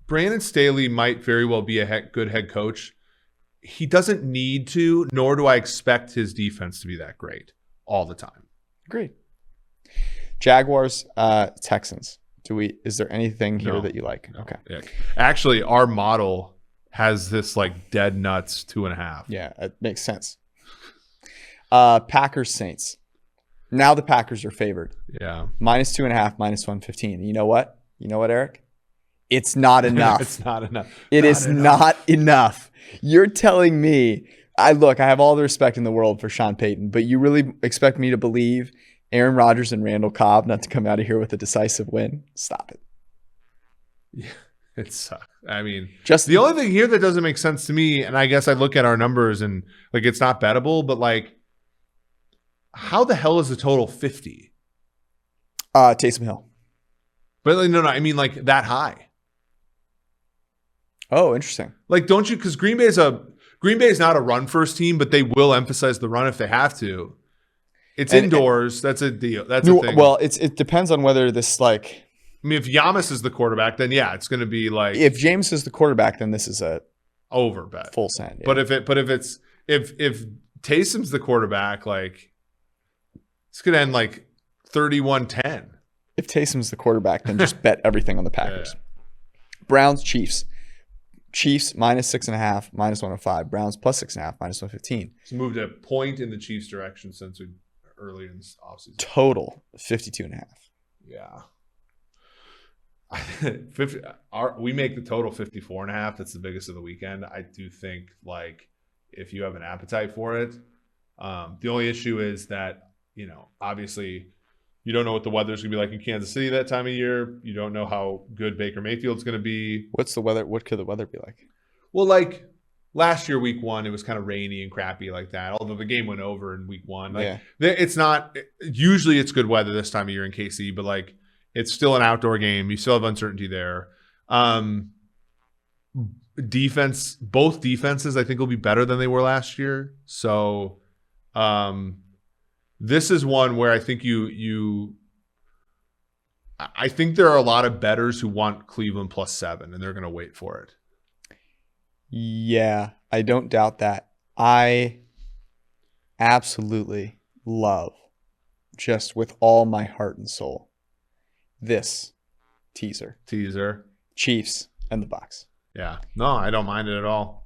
Brandon Staley might very well be a good head coach. He doesn't need to, nor do I expect his defense to be that great all the time. Agreed. Jaguars, Texans. Is there anything here that you like? No. Okay. Yeah. Actually, our model has this like dead nuts 2.5. Yeah, it makes sense. Packers Saints. Now the Packers are favored. Yeah. -2.5, -115. You know what, Eric? It's not enough. It's not enough. It is not enough. You're telling me, I have all the respect in the world for Sean Payton, but you really expect me to believe Aaron Rodgers and Randall Cobb not to come out of here with a decisive win? Stop it. Yeah, it sucks. I mean, just the only thing here that doesn't make sense to me, and I guess I look at our numbers and like it's not bettable, but like, how the hell is the total 50? Taysom Hill. But no, I mean like that high. Oh, interesting. Like, don't you? Because Green Bay Green Bay is not a run-first team, but they will emphasize the run if they have to. It's indoors. That's a deal. That's a thing. Well, it depends on whether this like. I mean, if Giannis is the quarterback, then yeah, it's going to be like. If James is the quarterback, then this is a over bet, full send. Yeah. If Taysom's the quarterback, like it's going to end like 31-10. If Taysom's the quarterback, then just bet everything on the Packers. Yeah. Browns, Chiefs. Chiefs -6.5, -105. Browns +6.5, -115. It's moved a point in the Chiefs' direction since early in this offseason. Total 52.5. Yeah. We make the total 54.5. That's the biggest of the weekend. I do think like if you have an appetite for it, the only issue is that, obviously you don't know what the weather's going to be like in Kansas City that time of year. You don't know how good Baker Mayfield's going to be. What's the weather? What could the weather be like? Well, like last year, week 1, it was kind of rainy and crappy like that. Although the game went over in week 1. It's not – usually it's good weather this time of year in KC, but like it's still an outdoor game. You still have uncertainty there. Both defenses I think will be better than they were last year. So this is one where I think I think there are a lot of bettors who want Cleveland +7 and they're going to wait for it. Yeah, I don't doubt that. I absolutely love, just with all my heart and soul, this teaser. Chiefs and the Bucs. Yeah. No, I don't mind it at all.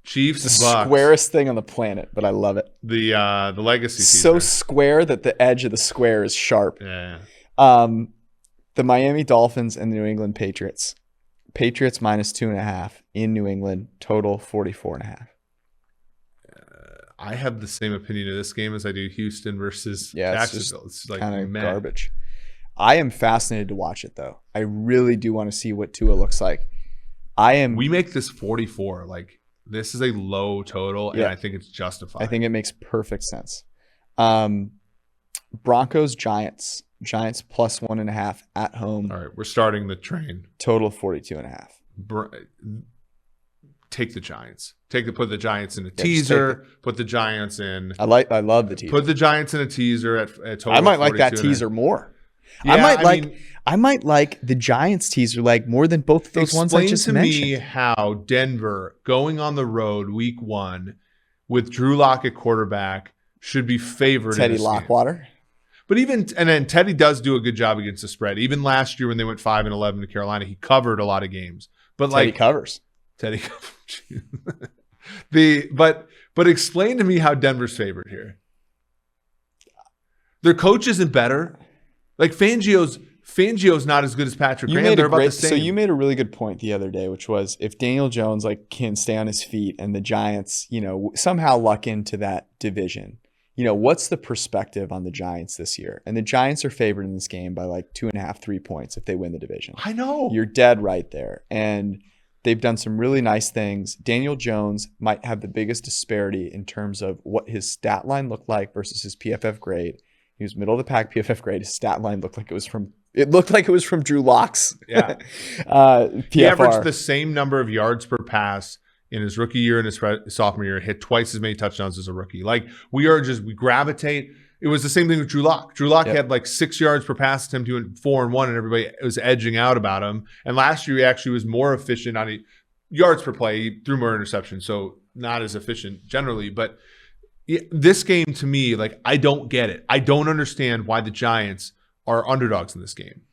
Chiefs, the Bucs. Squarest thing on the planet, but I love it. The legacy teaser. So square that the edge of the square is sharp. Yeah. The Miami Dolphins and the New England Patriots. Patriots -2.5 in New England. Total 44.5. I have the same opinion of this game as I do Houston versus Jacksonville. It's like kind of garbage. I am fascinated to watch it though. I really do want to see what Tua looks like. We make this 44 like. This is a low total, and I think it's justified. I think it makes perfect sense. Broncos, Giants. Giants +1.5 at home. All right, we're starting the train. Total 42.5. Take the Giants. Put the Giants in a teaser. Put the Giants in. I love the teaser. Put the Giants in a teaser at total. I might like that teaser more. Yeah, I might like the Giants teaser leg more than both of those ones I just mentioned. Explain to me how Denver going on the road week 1 with Drew Lock at quarterback should be favored. Teddy Lockwater. But then Teddy does do a good job against the spread. Even last year when they went 5-11 to Carolina, he covered a lot of games. But Teddy covers. But explain to me how Denver's favored here. Their coach isn't better. Like Fangio's not as good as Patrick Graham. They're about the same. So you made a really good point the other day, which was if Daniel Jones can stay on his feet and the Giants, somehow luck into that division, what's the perspective on the Giants this year? And the Giants are favored in this game by like 2.5, 3 points if they win the division. I know. You're dead right there. And they've done some really nice things. Daniel Jones might have the biggest disparity in terms of what his stat line looked like versus his PFF grade. He was middle of the pack PFF grade. His stat line looked like it was from Drew Lock's. Yeah. PFR. He averaged the same number of yards per pass in his rookie year and his sophomore year, hit twice as many touchdowns as a rookie. Like we gravitate. It was the same thing with Drew Lock. Drew Lock had like 6 yards per pass attempt, doing 4-1, and everybody was edging out about him. And last year he actually was more efficient on yards per play. He threw more interceptions, so not as efficient generally. But this game to me, like I don't get it. I don't understand why the Giants are underdogs in this game.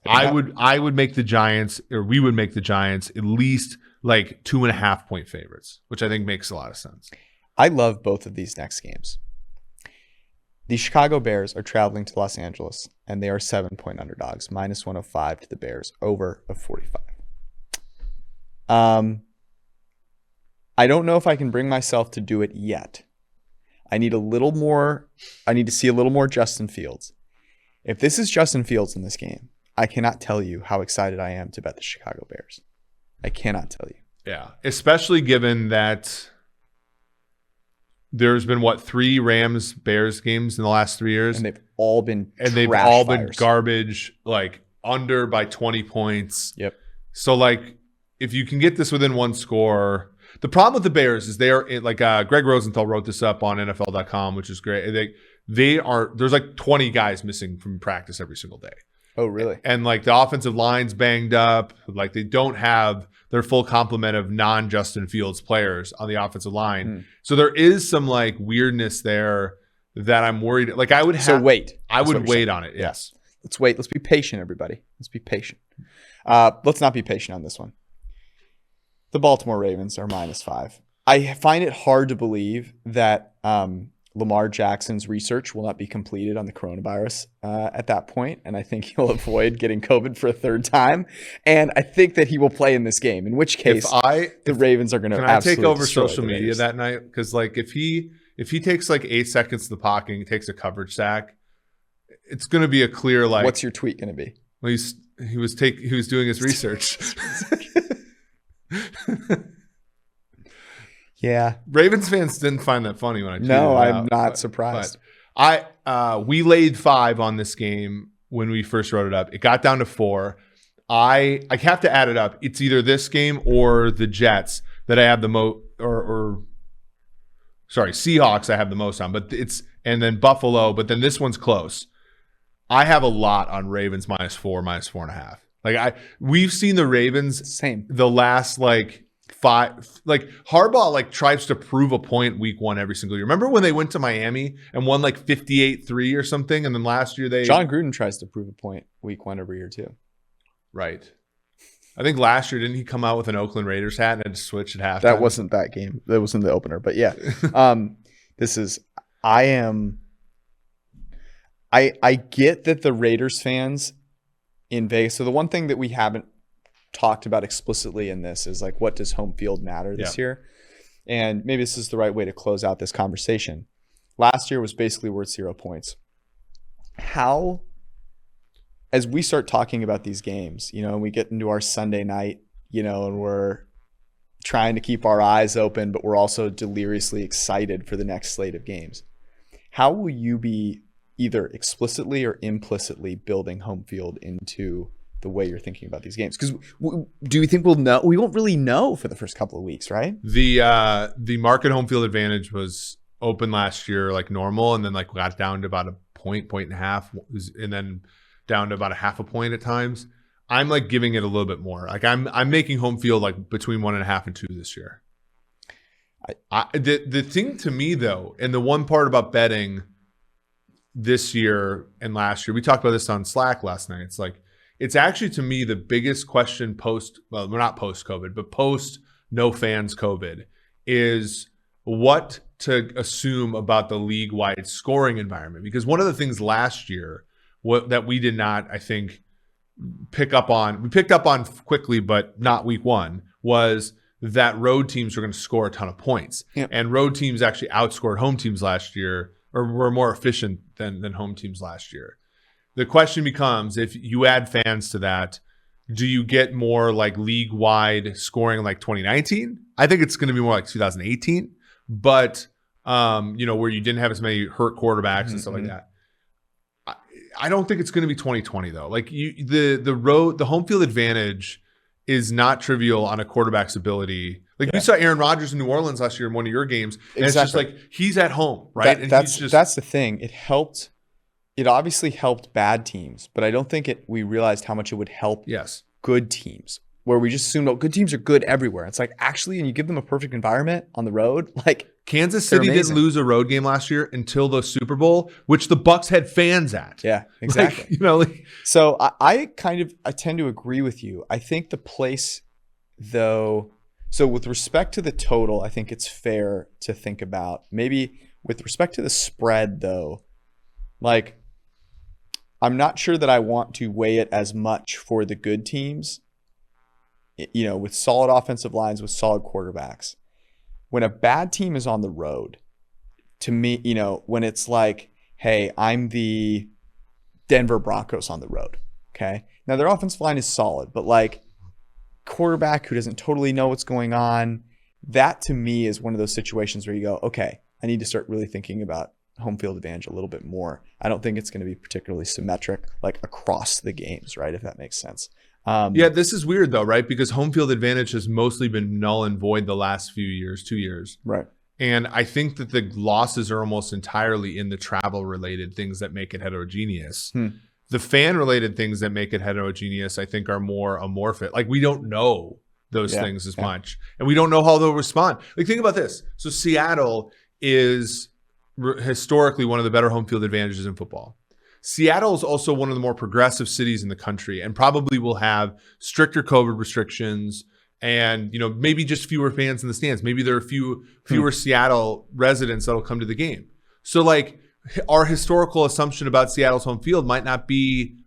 I would make the Giants, or we would make the Giants at least like 2.5 point favorites, which I think makes a lot of sense. I love both of these next games. The Chicago Bears are traveling to Los Angeles, and they are 7-point underdogs, -105 to the Bears, over of 45. I don't know if I can bring myself to do it yet. I need to see a little more Justin Fields. If this is Justin Fields in this game, I cannot tell you how excited I am to bet the Chicago Bears. I cannot tell you. Yeah, especially given that there's been 3 Rams-Bears games in the last 3 years, and they've all been garbage, like under by 20 points. Yep. So like, if you can get this within one score, The problem with the Bears is they are like Greg Rosenthal wrote this up on NFL.com, which is great. There's like 20 guys missing from practice every single day. Oh, really? And like the offensive line's banged up. Like they don't have their full complement of non-Justin Fields players on the offensive line. So there is some like weirdness there that I'm worried. Like I would have. So wait. I would wait on it. Yes. Let's wait. Let's be patient, everybody. Let's be patient. Let's not be patient on this one. The Baltimore Ravens are -5. I find it hard to believe that Lamar Jackson's research will not be completed on the coronavirus at that point, and I think he'll avoid getting COVID for a third time. And I think that he will play in this game. In which case, the Ravens are going to absolutely take over destroy social the media Raiders that night, because like if he takes like 8 seconds to the pocket and he takes a coverage sack, it's going to be a clear like. What's your tweet going to be? Well, he was doing his research. Yeah. Ravens fans didn't find that funny when I tweeted No, it I'm out, not surprised. But we laid 5 on this game when we first wrote it up. It got down to 4. I have to add it up. It's either this game or the Jets that I have the most, Seahawks I have the most on, and then Buffalo, but then this one's close. I have a lot on Ravens -4, -4.5. Like we've seen the Ravens the last like 5, like Harbaugh like tries to prove a point week 1 every single year. Remember when they went to Miami and won like 58-3 or something, and then last year John Gruden tries to prove a point week 1 every year too. Right. I think last year didn't he come out with an Oakland Raiders hat and had to switch at halftime? That wasn't that game. That wasn't the opener, but yeah. I get that the Raiders fans in Vegas. So the one thing that we haven't talked about explicitly in this is like, what does home field matter this year? And maybe this is the right way to close out this conversation. Last year was basically worth 0 points. How, as we start talking about these games, and we get into our Sunday night, and we're trying to keep our eyes open, but we're also deliriously excited for the next slate of games. How will you be either explicitly or implicitly building home field into the way you're thinking about these games? Because do you think we'll know? We won't really know for the first couple of weeks, right? The market home field advantage was open last year like normal, and then like got down to about a point and a half, and then down to about a half a point at times. I'm like giving it a little bit more. Like I'm making home field like between 1.5 and 2 this year. The thing to me though, and the one part about betting this year and last year, we talked about this on Slack last night. It's like, it's actually to me the biggest question we're not post-COVID, but post no fans COVID, is what to assume about the league-wide scoring environment. Because one of the things last year that we did not, I think, picked up on quickly, but not week 1, was that road teams were going to score a ton of points. Yep. And road teams actually outscored home teams last year, or were more efficient than home teams last year. The question becomes, if you add fans to that, do you get more like league-wide scoring like 2019? I think it's going to be more like 2018, but where you didn't have as many hurt quarterbacks and stuff like that. I don't think it's going to be 2020 though. Like the home field advantage is not trivial on a quarterback's ability. Like we saw Aaron Rodgers in New Orleans last year in one of your games, and it's just like he's at home, right? That's the thing. It obviously helped bad teams, but I don't think we realized how much it would help good teams, where we just assumed good teams are good everywhere. It's like, actually, and you give them a perfect environment on the road, like Kansas City didn't lose a road game last year until the Super Bowl, which the Bucs had fans at. Yeah, exactly. So I tend to agree with you. I think the place though, so with respect to the total, I think it's fair to think about maybe with respect to the spread though, like, I'm not sure that I want to weigh it as much for the good teams, with solid offensive lines, with solid quarterbacks. When a bad team is on the road, to me, when it's like, hey, I'm the Denver Broncos on the road, okay? Now, their offensive line is solid, but like quarterback who doesn't totally know what's going on, that to me is one of those situations where you go, okay, I need to start really thinking about home field advantage a little bit more. I don't think it's going to be particularly symmetric, like across the games, right? If that makes sense. Yeah, this is weird though, right? Because home field advantage has mostly been null and void the last few years, 2 years. Right. And I think that the losses are almost entirely in the travel related things that make it heterogeneous. The fan related things that make it heterogeneous, I think, are more amorphous. Like, we don't know those things as much, and we don't know how they'll respond. Like, think about this. So Seattle is historically one of the better home field advantages in football. Seattle is also one of the more progressive cities in the country, and probably will have stricter COVID restrictions and, you know, maybe just fewer fans in the stands. Maybe there are fewer Seattle residents that'll come to the game. So, like, our historical assumption about Seattle's home field might not be,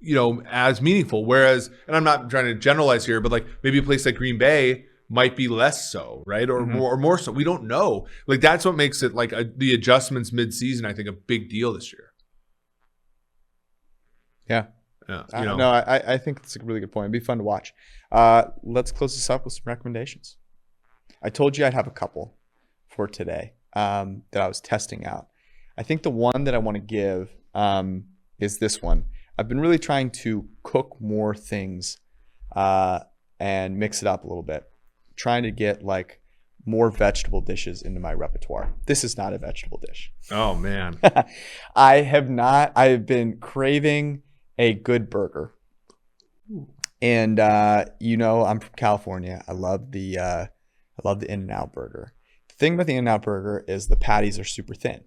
you know, as meaningful. Whereas, and I'm not trying to generalize here, but like maybe a place like Green Bay might be less so, right? Or more so. We don't know. Like, that's what makes it like the adjustments mid-season, I think, a big deal this year. Yeah. You know. No, I think it's a really good point. It'd be fun to watch. Let's close this up with some recommendations. I told you I'd have a couple for today that I was testing out. I think the one that I want to give is this one. I've been really trying to cook more things and mix it up a little bit. Trying to get like more vegetable dishes into my repertoire. This is not a vegetable dish. Oh, man. I have been craving a good burger. And you know, I'm from California. I love the In-N-Out burger. The thing about the In-N-Out burger is the patties are super thin.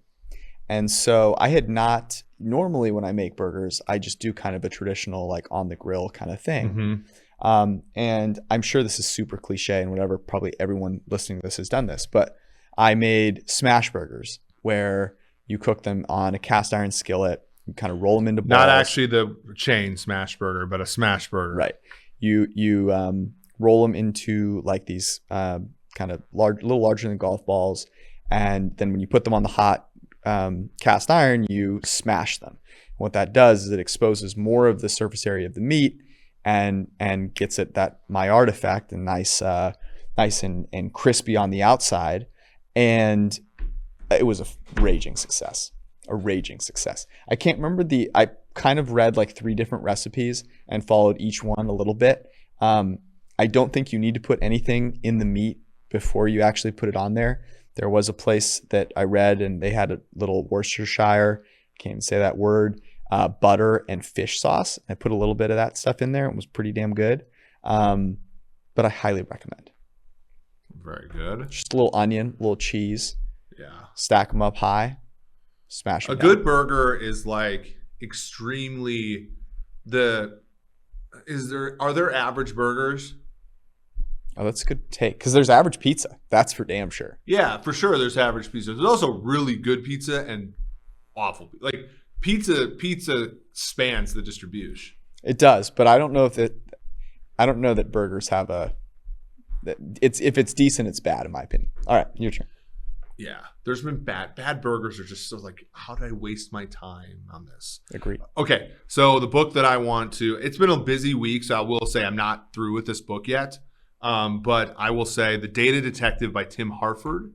And so I had not, normally when I make burgers, I just do kind of a traditional like on the grill kind of thing. And I'm sure this is super cliche and whatever, probably everyone listening to this has done this, but I made smash burgers where you cook them on a cast iron skillet, you kind of roll them into balls. Not actually the chain smash burger, but a smash burger. Right. You roll them into like these kind of large, a little larger than golf balls. And then when you put them on the hot cast iron, you smash them. What that does is it exposes more of the surface area of the meat and gets it that Maillard effect and nice and crispy on the outside. And it was a raging success. I can't remember I kind of read like 3 different recipes and followed each one a little bit. I don't think you need to put anything in the meat before you actually put it on there. There was a place that I read and they had a little Worcestershire, can't even say that word, butter and fish sauce. I put a little bit of that stuff in there. It was pretty damn good. But I highly recommend. Very good. Just a little onion, a little cheese. Yeah. Stack them up high. Smash them down. Good burger is like extremely are there average burgers? Oh, that's a good take. Because there's average pizza. That's for damn sure. Yeah, for sure there's average pizza. There's also really good pizza and awful. Like pizza spans the distribution. It does, but I don't know that burgers have if it's decent, it's bad in my opinion. All right, your turn. Yeah, there's been bad burgers are just so like, how did I waste my time on this? Agreed. Okay, so the book that I want to, it's been a busy week, so I will say I'm not through with this book yet. But I will say The Data Detective by Tim Harford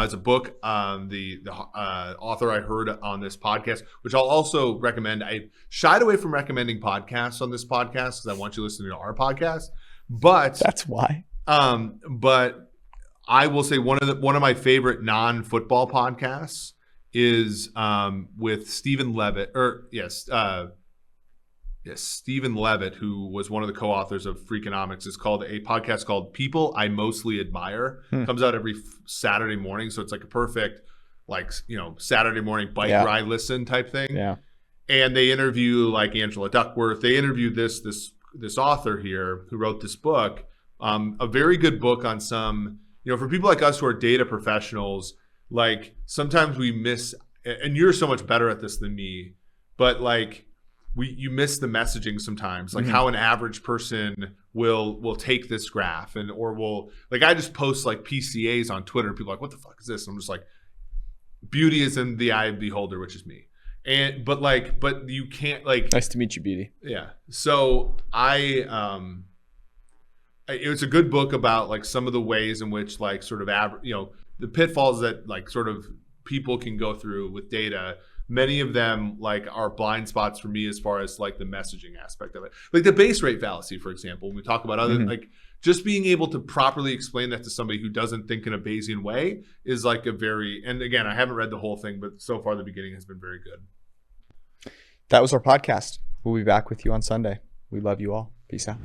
is a book. The author I heard on this podcast, which I'll also recommend. I shied away from recommending podcasts on this podcast because I want you listening to our podcast. But that's why. But I will say one of my favorite non-football podcasts is with Stephen Levitt, Stephen Levitt, who was one of the co-authors of Freakonomics. Is called a podcast called People I Mostly Admire. Comes out every Saturday morning, so it's like a perfect, like, you know, Saturday morning bike ride listen type thing. Yeah. And they interview like Angela Duckworth. They interviewed this author here who wrote this book. A very good book on some, you know, for people like us who are data professionals. Like sometimes we miss, and you're so much better at this than me, but like. You miss the messaging sometimes, like how an average person will take this graph or will, like, I just post like PCAs on Twitter and people are like, what the fuck is this? And I'm just like, beauty is in the eye of the beholder, which is me. But you can't like. Nice to meet you, Beauty. Yeah. So it's a good book about like some of the ways in which like sort of the pitfalls that like sort of people can go through with data, many of them like are blind spots for me as far as like the messaging aspect of it. Like the base rate fallacy, for example, when we talk about other like just being able to properly explain that to somebody who doesn't think in a Bayesian way is like a very, and again, I haven't read the whole thing, but so far the beginning has been very good. That was our podcast. We'll be back with you on Sunday. We love you all. Peace out.